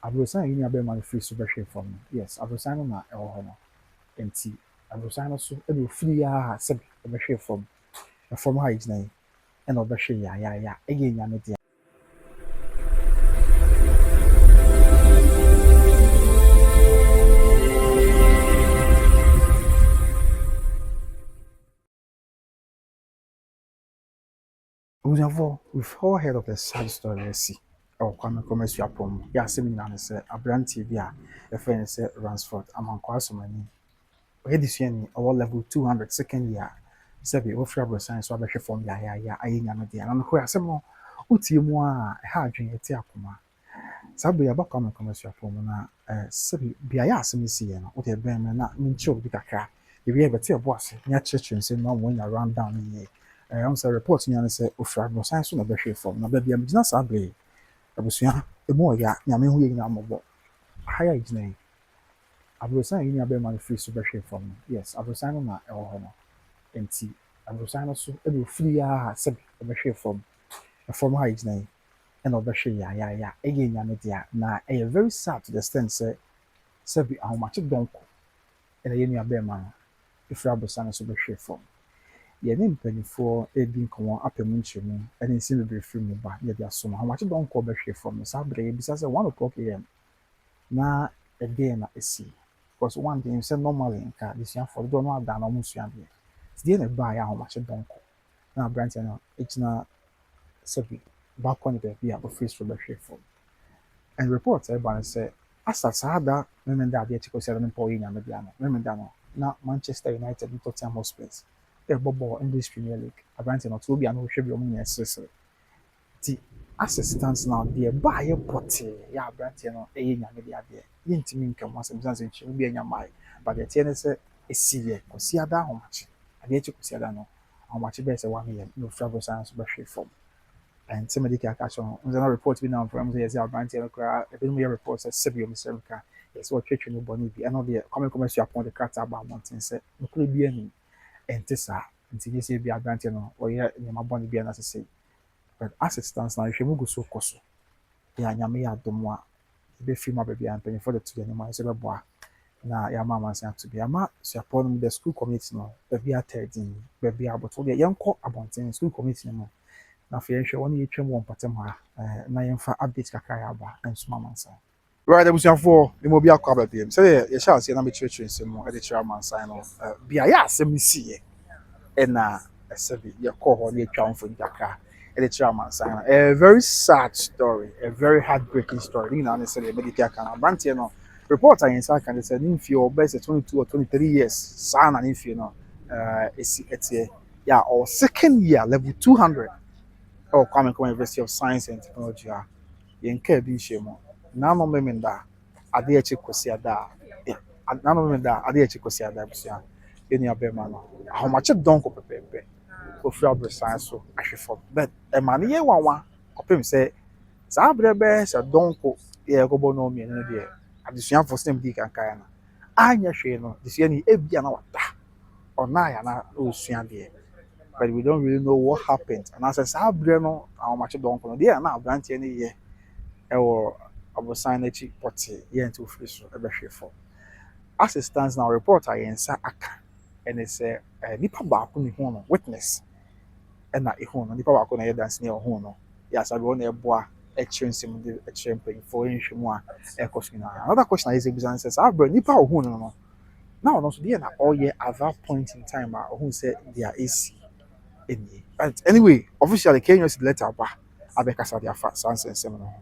Abrosan yi nua bɛrima no firi so bɛhwɛ fam no, yes, abrosan no na ɛwɔ hɔ no. Nti abrosan no so ɛna ofiri a sɛbi ɔbɛhwɛ fam. Fam ha yɛgyina yi ɛna ɔbɛhwɛ yaayaaya ɛyɛ nyame dea. Abusuafoɔ, we've all heard of the sad story asi ɛwɔ Kumasi apɔm mu. Yɛ asɛm nyinaa ne sɛ aberanteɛ bi a yɛfrɛ no sɛ Ransford Amankwa Asomani. Ɔyɛ desuani ɔwɔ level 200 second year. Sɛbi wɔfiri abrosan so abɛhwɛ fam yaayaaya ayɛ nyame dea. Na nokorɛ asɛm no wotie mu a ɛha adwene ɛte akoma. Saa bere yɛaba Kumasi apɔm mu na sɛbi beaeɛ a asɛm si yɛ no wode bɛn me na menkyerɛ bi kakra. Yɛwie yɛbɛte ɛbo ase ne akyerɛkyerɛ nsɛm na wɔanya round down no yie. I'm sorry, report nyane sɛ ofiri abrosan so na bɛhwɛ fam. Na baabi a megyina saa bere yi, abusua emu ɔyɛ a nyame ho yɛ nyinaa mmɔbɔ. Aha yɛ a yɛgyina yi, abrosan yi nua bɛrima no firi so bɛhwɛ fam no, yes, abrosan no na ɛwɔ hɔ no. Nti abrosan no so ɛna ofiri a sɛbi ɔbɛhwɛ fam. Fam ha yɛgyina yi ɛna ɔbɛhwɛ yaayaaya ɛyɛ nyame dea. Na ɛyɛ very sad to the extent sɛ sɛbi ahomakye dɔnko ɛna yɛ nua bɛrima no efiri abrosan no so bɛhwɛ fam. Yɛne mpanyinfoɔ edi nkɔmɔ apɛ mu nkyɛmu ɛne nsɛm bebree firi mu ba yɛde asom. Ahomakye dɔnko bɛhwɛ fam no saa bere yɛbisa sɛ 1 o'clock am na ɛdeɛn na esi. Because one thing sɛ normally nka desuafoɔ dodoɔ no ada na ɔmo sua adeɛ. Deɛ na ɛbaa yɛ ahomakye dɔnko na aberanteɛ no egyina sɛbi balcony baabi a ofiri so bɛhwɛ fam. And report ɛba no sɛ asa saa da mmɛmɛ adeɛ kyekɔ sɛ ɛde ne mpa ɔyɛ nyame dea no mmɛmɛ da no na Manchester United ne Tottenham Hotspurs ɛbɔ English Premier League. Aberanteɛ no ɔte obi a na ɔhwɛ bi ɔmo nyinaa ɛseresere. Ti as it stands now deɛ baa yɛ pɔtee yɛ aberanteɛ no ɛyɛ nyame de adeɛ. Yɛntumi nka ho asɛm sɛ nkyɛn bi anya mae. But deɛ ɛteɛ ne sɛ esi yɛ kɔsi ada ahomakye. Adeɛ kye kɔsi ada no ahomakye bɛyɛ sɛ 1 am na ofiri abrosan so bɛhwɛ fam. And sɛ mɛde ka kyerɛ ho nso na report bi na mframa sɛ yɛsɛ aberanteɛ no koraa ebinom yɛ report sɛ sɛbi ɔmo sɛ nka yɛsɛ ɔtwetwe no bɔne bi ɛna ɔde Kumasi apɔn de krataa aba abɔnten sɛ nokora bi anim ɛnte saa. Nti yɛsɛ bi aberanteɛ no ɔyɛ nneɛma bɔne bi na sesɛ. But as it stands now hwɛ mu gu so kɔ so. Yɛ nyame yɛ adom a ɛbɛfiri mu baabi a mpanyinfoɔ de to yɛn anim a yɛsɛ bɛboa na yɛama amansan ato bi ama suapɔn no mu the school committee no baabi atɛ din baabi abɔtɔ deɛ yɛnkɔ abɔnten school committee no mu na afei yɛhwɛ wɔn yɛtwam wɔ mpatam ha na yɛmfa update kakra yɛ aba nsoma amansan. Right, abusuafoɔ ne mu bi akɔ aba biem sɛ yɛhyɛ aseɛ na mekyerɛkyerɛ nsɛm mu de kyerɛ amansan no beaeɛ a asɛm no siiɛ ɛna ɛsɛbi yɛkɔɔ hɔ na yɛtwa mfoni kakra ɛde kyerɛ amansan no. A very sad story, a very heartbreaking story. Ne nyinaa ne sɛ yɛbɛde ka aka no aberanteɛ no report a yɛnsa aka ne sɛ ne mfie ɔbɛyɛ sɛ 22 or 23 years saa na ne mfie no ɛsi ɛteɛ yɛ a ɔwɔ second year level 200 ɛwɔ Kwame University of Science and Technology a yɛnkaa bi nhyɛ mu. Nano memenda adeɛ akyi kɔsi ada nano memenda adeɛ akyi kɔsi ada abusua yɛn nua bɛrima no ahomakye dɔnko pɛpɛɛpɛ ofiri abrosan so ahwɛ fam. But ɛma ne yɛ wanwa kɔpem sɛ saa abere bɛyɛ sɛ dɔnko yɛ ɛkɔbɔ no mmienu no deɛ adesuafoɔ sɛm di kankan no anyɛ hwee no desuani ebia na wada ɔna ya na ɔsua deɛ. But we don't really know what happened. And as I say, abere no ahomakye dɔnko no deɛ na aberanteɛ no yɛ ɛwɔ abrosan n'akyi pɔtee yɛn nti ofiri so ɛbɛhwɛ fam. As it stands now, report a yɛnsa aka ɛne sɛ nipa baako ne ho no witness ɛna ehu no nipa baako na yɛ dance ne ɛho no yɛasabi wɔn na ɛboa ɛkyerɛ nsɛm de ɛkyerɛ mpanyinfoɔ nhwɛ mu a ɛkɔ so nyinaa. Another question a yɛsɛ bisa ne sɛ saa abere nipa a ɔho no no na ɔno nso deɛ na ɔyɛ at that point in time a ɔho sɛ deɛ esi ɛnie. But anyway, officially KNUST letter aba abɛkasa de afa saa nsɛm no ho.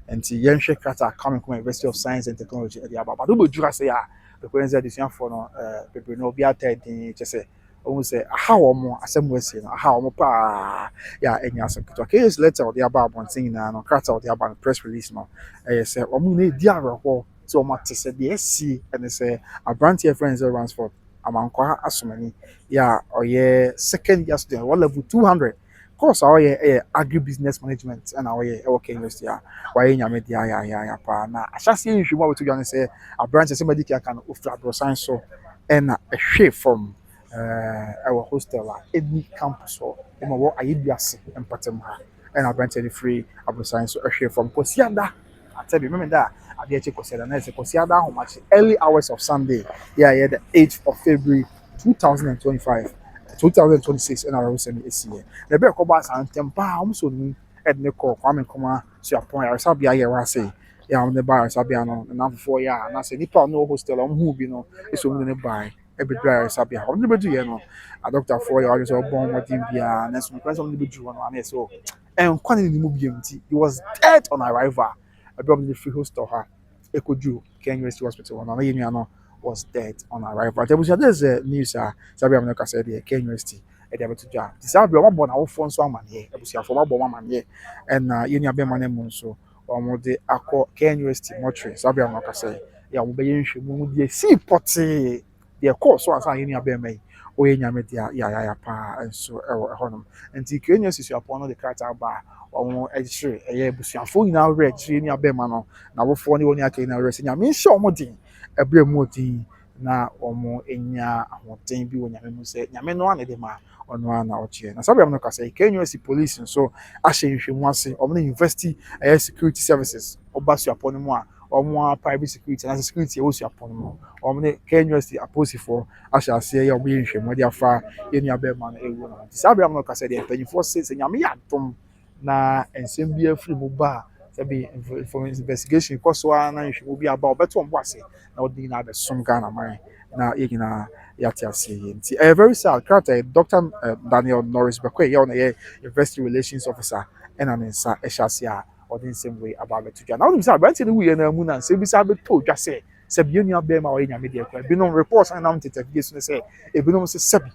Nti yɛnhwɛ krata Kwame University of Science and Technology ɛde aba. But wobɛdwura sɛ a bɛkɔyɛ sɛ adesuafoɔ no bebree no obi atɛ din kyɛ sɛ ɔhu sɛ aha wɔn asɛm wɔasie no aha wɔn paa yɛ a ɛnyɛ asɛm ketewa. KNUST letter ɔde aba abɔnten nyinaa no krata ɔde aba no press release no ɛyɛ sɛ wɔn na edi awerɛhoɔ sɛ wɔn ate sɛ deɛ ɛsi ɛne sɛ aberanteɛ friend sɛ Ransford Amankwa Asomani yɛ a ɔyɛ second year student wɔ level 200. Course a ɔyɛ agribusiness management ɛna ɔyɛ ɛwɔ KNUST a wayɛ nyame de ayɛ paa na ahyɛseɛ nhwɛmu a wɔto dwa ne sɛ aberanteɛ sɛ madi aka no ofiri abrosan so ɛna ɛhwɛ fam ɛwɔ hostel a ɛni campus hɔ ɛma wɔ ayɛduase mpatam ha ɛna aberanteɛ no firi abrosan so ɛhwɛ fam kɔsi ada I tell you, remember that I be check Kosia na say Kosia da home match early hours of Sunday. Yeah, the 8th of February 2025. 2026 and I will send it here. The bear call back and tempa almost on Edne call Kwame Kuma so your point I sabi here I say. Yeah, on the bar sabi no na for ya na say nipa no hostel who be no so we buy every driver sabi how no be do here no a doctor for you always born what in bia na so because of the do one na so and kwan ni mu bia nti he was dead on arrival abroad the free hostel ha ekoju KNUST hospital na yenu no was dead on arrival. There was there's news sabi am no ka say the KNUST e dey beto ja ti sabi o mo na wo fon so amane ebusiafo mo bo amane and yenu abema na mu so omo de akọ KNUST mortuary sabi am no ka say ya mo be yenhwe mu de si pote de course so asa yenu abema yi o ye nyame dia ya pa enso e wo honom nti KNUST so apon no de character ba omo ehire eye ebusiafo nyina re ehire yenu abema no na wo fo ne woni aka na re se nyame hye omo din ebre mu odin na omo enya ahoten bi wo nyame mu se nyame no ane de ma ono ana oche na sabi am no ka say KNUST police so ahye nhwemu ase omo na university security services obasu apon mu a omo private security na security e wosu apon mu omo ne KNUST aposifo ahye ase ye omo nhwemu de afa yenu abema na ewu na sabi am no ka say de panyifo se nyame ya dom na ensem bi afiri mu ba sabi for investigation koso na nhwemu bi aba obeto mbo ase na odi na be som Ghana man na yegina yati ase nti very sad character Dr. Daniel Norris Bekwe ye on the investor relations officer and an insa ehase a odi same way about the tuja now we say brand ni we na mu na se bi sa be to dwa se bi enu abem a we nyame de kwa bi no reports and now interview say e bi no se sabi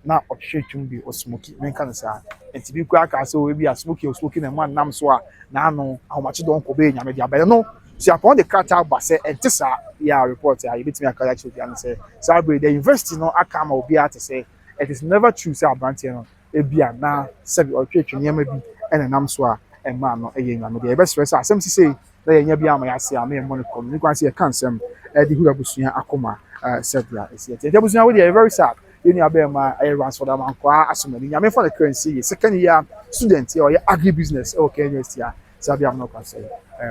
na ohwetwum bi o smoky men kan sa enti bi kwa ka so we bi a smoky na man nam so a na ano ahomache don ko be nyame de abele no si upon the cartel base entisa ya report ya yibitimi akala chi obi say sabre the university no aka ma obi ate say it is never true say abrantie no ebia na sabi otwetwe nyema bi ene nam so a emma no eye nyame de ebe stress asem si say na yenya bi ama ya se ama emo ne kom ni kwan say kan sem di hura busua akoma said ya esi the busua we dey very sad yeni abema runs for them ankwa asomani nyame for the currency second year student or agri business okay university ya sabi am no kan say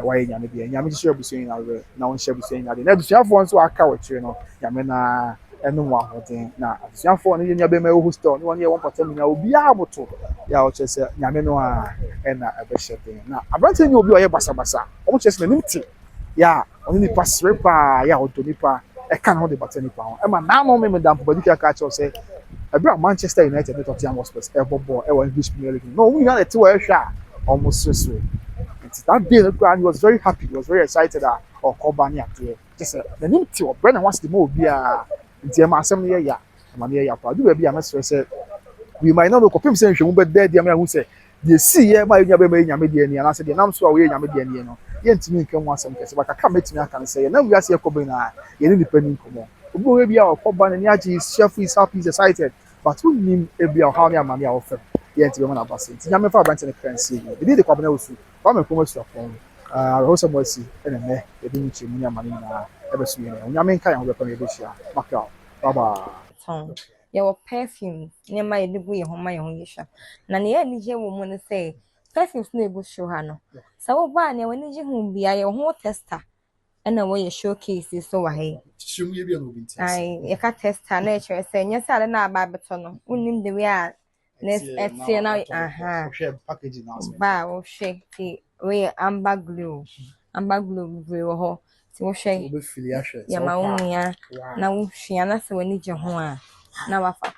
why nyame de nyame ji share busuin na we na won share busuin na de na busuafo nso aka wotire no nyame na enu wa hoden na busuafo no nyame be ma hostel no won ye won patam nya obi aboto ya o chese nyame no a na ebe shede na abrante ni obi o ye basabasa o chese na nimti ya oni ni pasre pa ya o to nipa e kan ho de batani pa ho e ma na no me dam body ka cho say ebra Manchester United with Tottenham Hotspur e bobo e wa English Premier League no we na te wa hwa almost so that day he was very happy, he was very excited or Kobani at just the name to Brennan wants the more be a Diama assembly ya Mania do be a master said we might not know confirm saying she but there dear who say the see ya my yamedian and I said the name so away yamedian no yet me can want some case but I can't make me I can say now we are see Kobina independent come on we be our Koban and Yaji is chef is happy is excited but who name be our how mania offer yet we want to pass it Yamma Brent and currency we did the Kobana Kwame Kumasi afon Rosa Mosi ene e bi nchi munya mani na ebesu yene onyame nka ya ho be pa me behia makao baba ton ye wo perfume ne ma ye dubu ye ho ma ye ho yesha na ne ye ni je wo mu ne say perfumes na ebu show ha no sa wo ba ne woni je hu bia ye ho tester ena wo ye showcase so wa he shum ye bia no binti ai ye ka tester na e chere say nya sale na aba beto no unim de we a ne etie na aha packaging announcement ba wo shake we amber glue we wo ho ti wo hwe be fili ahwe ya ma wo nua na wo hwia na se wani je ho a na wafa